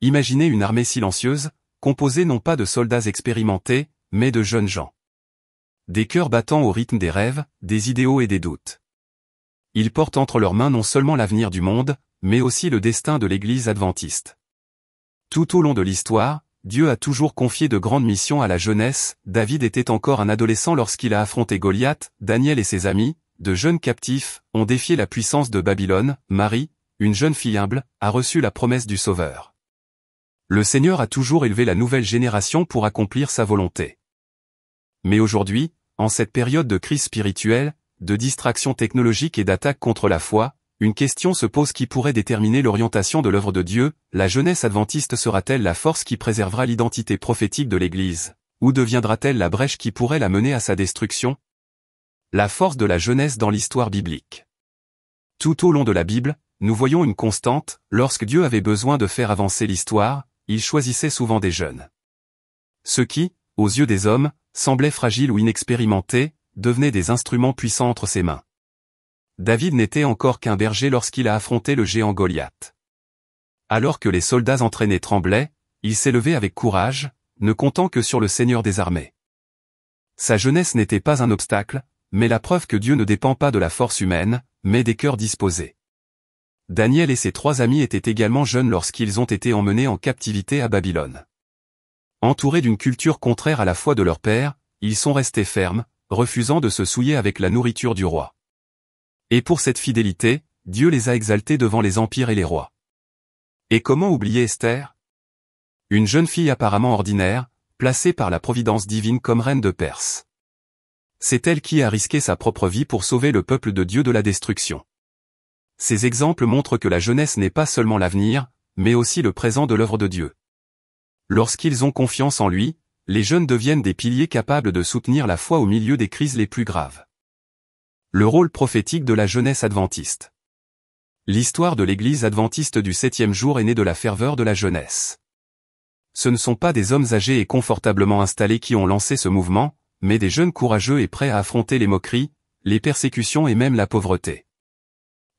Imaginez une armée silencieuse, composée non pas de soldats expérimentés, mais de jeunes gens. Des cœurs battant au rythme des rêves, des idéaux et des doutes. Ils portent entre leurs mains non seulement l'avenir du monde, mais aussi le destin de l'Église adventiste. Tout au long de l'histoire, Dieu a toujours confié de grandes missions à la jeunesse. David était encore un adolescent lorsqu'il a affronté Goliath. Daniel et ses amis, de jeunes captifs, ont défié la puissance de Babylone. Marie, une jeune fille humble, a reçu la promesse du Sauveur. Le Seigneur a toujours élevé la nouvelle génération pour accomplir sa volonté. Mais aujourd'hui, en cette période de crise spirituelle, de distraction technologique et d'attaque contre la foi, une question se pose qui pourrait déterminer l'orientation de l'œuvre de Dieu. La jeunesse adventiste sera-t-elle la force qui préservera l'identité prophétique de l'Église, ou deviendra-t-elle la brèche qui pourrait la mener à sa destruction? La force de la jeunesse dans l'histoire biblique. Tout au long de la Bible, nous voyons une constante. Lorsque Dieu avait besoin de faire avancer l'histoire, il choisissait souvent des jeunes. Ceux qui, aux yeux des hommes, semblaient fragiles ou inexpérimentés, devenaient des instruments puissants entre ses mains. David n'était encore qu'un berger lorsqu'il a affronté le géant Goliath. Alors que les soldats entraînés tremblaient, il s'est levé avec courage, ne comptant que sur le Seigneur des armées. Sa jeunesse n'était pas un obstacle, mais la preuve que Dieu ne dépend pas de la force humaine, mais des cœurs disposés. Daniel et ses 3 amis étaient également jeunes lorsqu'ils ont été emmenés en captivité à Babylone. Entourés d'une culture contraire à la foi de leur père, ils sont restés fermes, refusant de se souiller avec la nourriture du roi. Et pour cette fidélité, Dieu les a exaltés devant les empires et les rois. Et comment oublier Esther? Une jeune fille apparemment ordinaire, placée par la providence divine comme reine de Perse. C'est elle qui a risqué sa propre vie pour sauver le peuple de Dieu de la destruction. Ces exemples montrent que la jeunesse n'est pas seulement l'avenir, mais aussi le présent de l'œuvre de Dieu. Lorsqu'ils ont confiance en lui, les jeunes deviennent des piliers capables de soutenir la foi au milieu des crises les plus graves. Le rôle prophétique de la jeunesse adventiste. L'histoire de l'Église adventiste du 7e jour est née de la ferveur de la jeunesse. Ce ne sont pas des hommes âgés et confortablement installés qui ont lancé ce mouvement, mais des jeunes courageux et prêts à affronter les moqueries, les persécutions et même la pauvreté.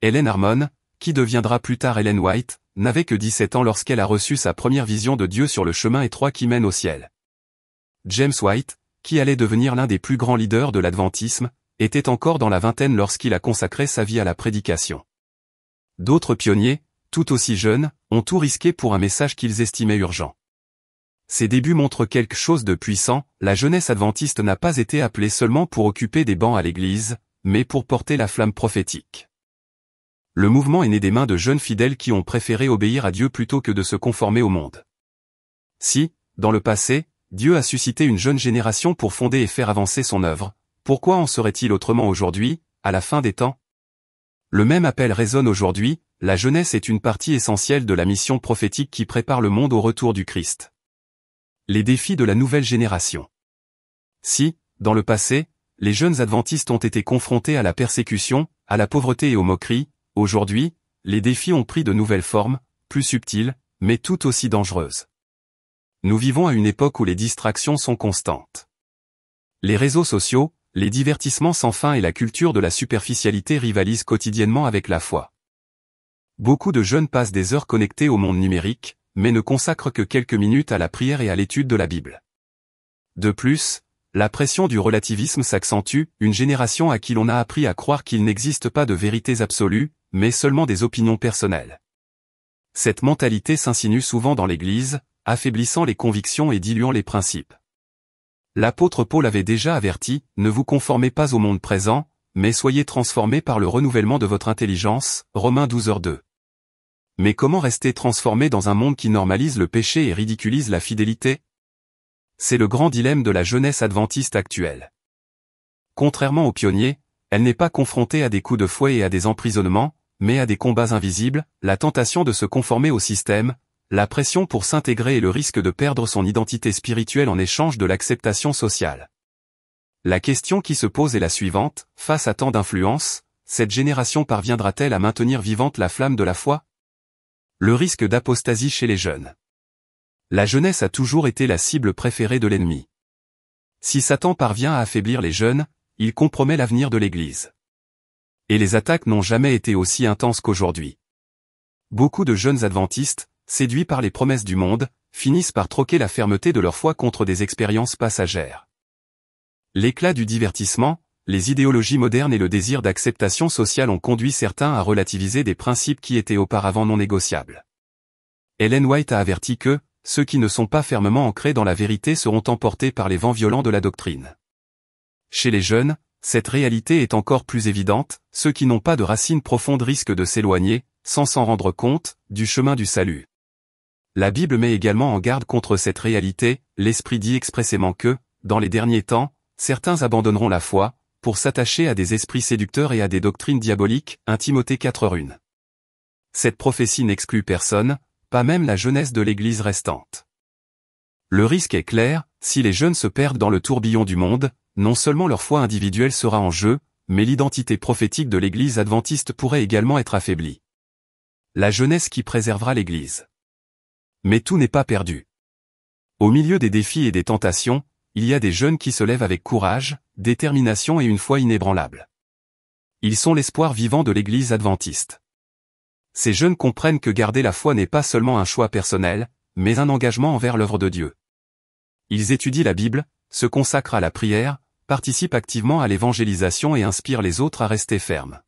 Ellen Harmon, qui deviendra plus tard Ellen White, n'avait que 17 ans lorsqu'elle a reçu sa première vision de Dieu sur le chemin étroit qui mène au ciel. James White, qui allait devenir l'un des plus grands leaders de l'adventisme, était encore dans la vingtaine lorsqu'il a consacré sa vie à la prédication. D'autres pionniers, tout aussi jeunes, ont tout risqué pour un message qu'ils estimaient urgent. Ces débuts montrent quelque chose de puissant. La jeunesse adventiste n'a pas été appelée seulement pour occuper des bancs à l'église, mais pour porter la flamme prophétique. Le mouvement est né des mains de jeunes fidèles qui ont préféré obéir à Dieu plutôt que de se conformer au monde. Si, dans le passé, Dieu a suscité une jeune génération pour fonder et faire avancer son œuvre, pourquoi en serait-il autrement aujourd'hui, à la fin des temps? Le même appel résonne aujourd'hui. La jeunesse est une partie essentielle de la mission prophétique qui prépare le monde au retour du Christ. Les défis de la nouvelle génération. Si, dans le passé, les jeunes adventistes ont été confrontés à la persécution, à la pauvreté et aux moqueries, aujourd'hui, les défis ont pris de nouvelles formes, plus subtiles, mais tout aussi dangereuses. Nous vivons à une époque où les distractions sont constantes. Les réseaux sociaux, les divertissements sans fin et la culture de la superficialité rivalisent quotidiennement avec la foi. Beaucoup de jeunes passent des heures connectés au monde numérique, mais ne consacrent que quelques minutes à la prière et à l'étude de la Bible. De plus, la pression du relativisme s'accentue, une génération à qui l'on a appris à croire qu'il n'existe pas de vérités absolues, mais seulement des opinions personnelles. Cette mentalité s'insinue souvent dans l'Église, affaiblissant les convictions et diluant les principes. L'apôtre Paul avait déjà averti, ne vous conformez pas au monde présent, mais soyez transformés par le renouvellement de votre intelligence, Romains 12h2. Mais comment rester transformé dans un monde qui normalise le péché et ridiculise la fidélité? C'est le grand dilemme de la jeunesse adventiste actuelle. Contrairement aux pionniers, elle n'est pas confrontée à des coups de fouet et à des emprisonnements, mais à des combats invisibles, la tentation de se conformer au système, la pression pour s'intégrer et le risque de perdre son identité spirituelle en échange de l'acceptation sociale. La question qui se pose est la suivante, face à tant d'influences, cette génération parviendra-t-elle à maintenir vivante la flamme de la foi? Le risque d'apostasie chez les jeunes. La jeunesse a toujours été la cible préférée de l'ennemi. Si Satan parvient à affaiblir les jeunes, il compromet l'avenir de l'Église. Et les attaques n'ont jamais été aussi intenses qu'aujourd'hui. Beaucoup de jeunes adventistes, séduits par les promesses du monde, finissent par troquer la fermeté de leur foi contre des expériences passagères. L'éclat du divertissement, les idéologies modernes et le désir d'acceptation sociale ont conduit certains à relativiser des principes qui étaient auparavant non négociables. Ellen White a averti que, ceux qui ne sont pas fermement ancrés dans la vérité seront emportés par les vents violents de la doctrine. Chez les jeunes, cette réalité est encore plus évidente, ceux qui n'ont pas de racines profondes risquent de s'éloigner, sans s'en rendre compte, du chemin du salut. La Bible met également en garde contre cette réalité, l'Esprit dit expressément que, dans les derniers temps, certains abandonneront la foi, pour s'attacher à des esprits séducteurs et à des doctrines diaboliques, 1 Timothée 4:1. Cette prophétie n'exclut personne, pas même la jeunesse de l'Église restante. Le risque est clair, si les jeunes se perdent dans le tourbillon du monde, non seulement leur foi individuelle sera en jeu, mais l'identité prophétique de l'Église adventiste pourrait également être affaiblie. La jeunesse qui préservera l'Église. Mais tout n'est pas perdu. Au milieu des défis et des tentations, il y a des jeunes qui se lèvent avec courage, détermination et une foi inébranlable. Ils sont l'espoir vivant de l'Église adventiste. Ces jeunes comprennent que garder la foi n'est pas seulement un choix personnel, mais un engagement envers l'œuvre de Dieu. Ils étudient la Bible, se consacrent à la prière, participent activement à l'évangélisation et inspirent les autres à rester fermes.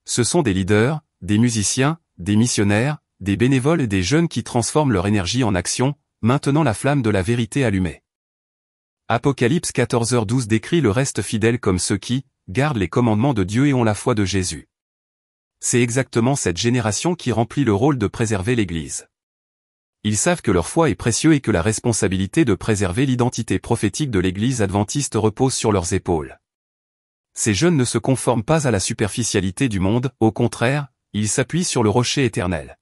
Ce sont des leaders, des musiciens, des missionnaires, des bénévoles et des jeunes qui transforment leur énergie en action, maintenant la flamme de la vérité allumée. Apocalypse 14h12 décrit le reste fidèle comme ceux qui gardent les commandements de Dieu et ont la foi de Jésus. C'est exactement cette génération qui remplit le rôle de préserver l'Église. Ils savent que leur foi est précieuse et que la responsabilité de préserver l'identité prophétique de l'Église adventiste repose sur leurs épaules. Ces jeunes ne se conforment pas à la superficialité du monde, au contraire, ils s'appuient sur le rocher éternel.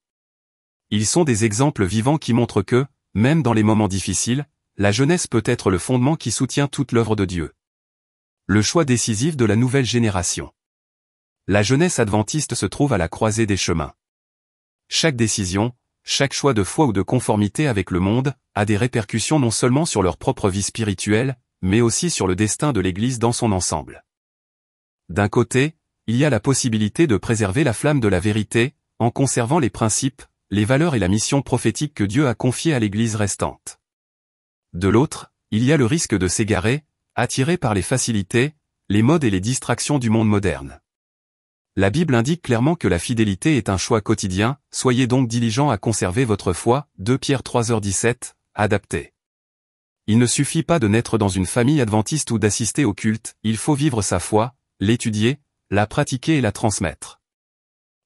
Ils sont des exemples vivants qui montrent que, même dans les moments difficiles, la jeunesse peut être le fondement qui soutient toute l'œuvre de Dieu. Le choix décisif de la nouvelle génération. La jeunesse adventiste se trouve à la croisée des chemins. Chaque décision, chaque choix de foi ou de conformité avec le monde, a des répercussions non seulement sur leur propre vie spirituelle, mais aussi sur le destin de l'Église dans son ensemble. D'un côté, il y a la possibilité de préserver la flamme de la vérité, en conservant les principes, les valeurs et la mission prophétique que Dieu a confiée à l'Église restante. De l'autre, il y a le risque de s'égarer, attiré par les facilités, les modes et les distractions du monde moderne. La Bible indique clairement que la fidélité est un choix quotidien, soyez donc diligents à conserver votre foi, 2 Pierre 3h17, adapté. Il ne suffit pas de naître dans une famille adventiste ou d'assister au culte, il faut vivre sa foi, l'étudier, la pratiquer et la transmettre.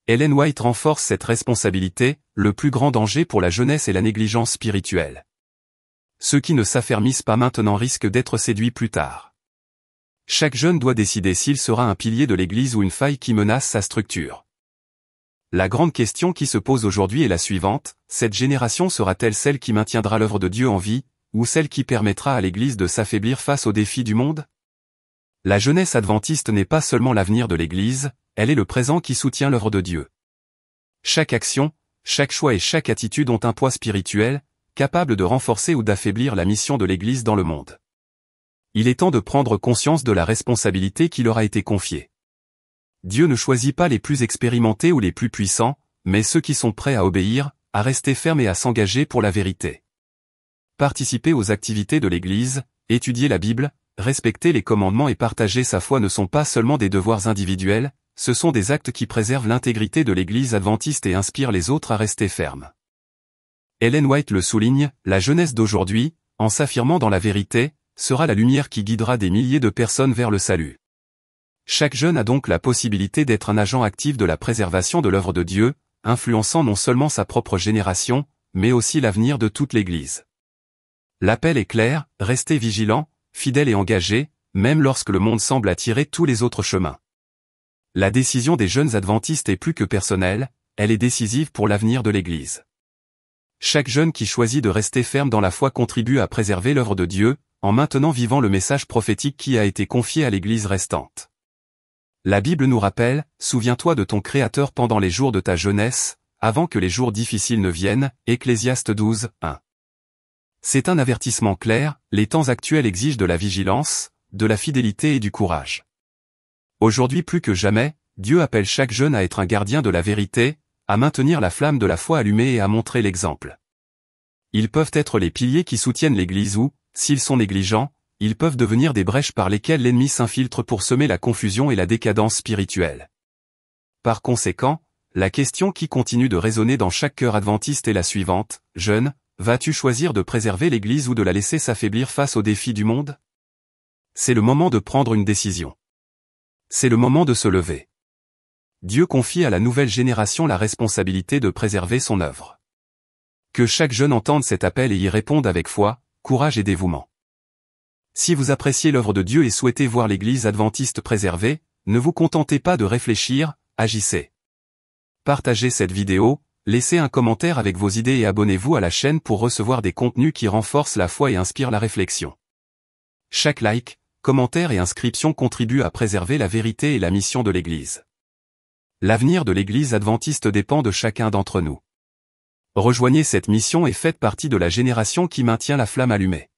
Ellen White renforce cette responsabilité, le plus grand danger pour la jeunesse est la négligence spirituelle. Ceux qui ne s'affermissent pas maintenant risquent d'être séduits plus tard. Chaque jeune doit décider s'il sera un pilier de l'Église ou une faille qui menace sa structure. La grande question qui se pose aujourd'hui est la suivante, cette génération sera-t-elle celle qui maintiendra l'œuvre de Dieu en vie, ou celle qui permettra à l'Église de s'affaiblir face aux défis du monde? La jeunesse adventiste n'est pas seulement l'avenir de l'Église, elle est le présent qui soutient l'œuvre de Dieu. Chaque action, chaque choix et chaque attitude ont un poids spirituel, capable de renforcer ou d'affaiblir la mission de l'Église dans le monde. Il est temps de prendre conscience de la responsabilité qui leur a été confiée. Dieu ne choisit pas les plus expérimentés ou les plus puissants, mais ceux qui sont prêts à obéir, à rester fermes et à s'engager pour la vérité. Participer aux activités de l'Église, étudier la Bible, respecter les commandements et partager sa foi ne sont pas seulement des devoirs individuels, ce sont des actes qui préservent l'intégrité de l'Église adventiste et inspirent les autres à rester fermes. Ellen White le souligne, la jeunesse d'aujourd'hui, en s'affirmant dans la vérité, sera la lumière qui guidera des milliers de personnes vers le salut. Chaque jeune a donc la possibilité d'être un agent actif de la préservation de l'œuvre de Dieu, influençant non seulement sa propre génération, mais aussi l'avenir de toute l'Église. L'appel est clair, restez vigilants, fidèles et engagés, même lorsque le monde semble attirer tous les autres chemins. La décision des jeunes adventistes est plus que personnelle, elle est décisive pour l'avenir de l'Église. Chaque jeune qui choisit de rester ferme dans la foi contribue à préserver l'œuvre de Dieu, en maintenant vivant le message prophétique qui a été confié à l'Église restante. La Bible nous rappelle, souviens-toi de ton Créateur pendant les jours de ta jeunesse, avant que les jours difficiles ne viennent, Ecclésiaste 12, 1. C'est un avertissement clair, les temps actuels exigent de la vigilance, de la fidélité et du courage. Aujourd'hui plus que jamais, Dieu appelle chaque jeune à être un gardien de la vérité, à maintenir la flamme de la foi allumée et à montrer l'exemple. Ils peuvent être les piliers qui soutiennent l'Église ou, s'ils sont négligents, ils peuvent devenir des brèches par lesquelles l'ennemi s'infiltre pour semer la confusion et la décadence spirituelle. Par conséquent, la question qui continue de résonner dans chaque cœur adventiste est la suivante: jeune, vas-tu choisir de préserver l'Église ou de la laisser s'affaiblir face aux défis du monde? C'est le moment de prendre une décision. C'est le moment de se lever. Dieu confie à la nouvelle génération la responsabilité de préserver son œuvre. Que chaque jeune entende cet appel et y réponde avec foi, courage et dévouement. Si vous appréciez l'œuvre de Dieu et souhaitez voir l'Église adventiste préservée, ne vous contentez pas de réfléchir, agissez. Partagez cette vidéo, laissez un commentaire avec vos idées et abonnez-vous à la chaîne pour recevoir des contenus qui renforcent la foi et inspirent la réflexion. Chaque like, commentaire et inscription contribue à préserver la vérité et la mission de l'Église. L'avenir de l'Église adventiste dépend de chacun d'entre nous. Rejoignez cette mission et faites partie de la génération qui maintient la flamme allumée.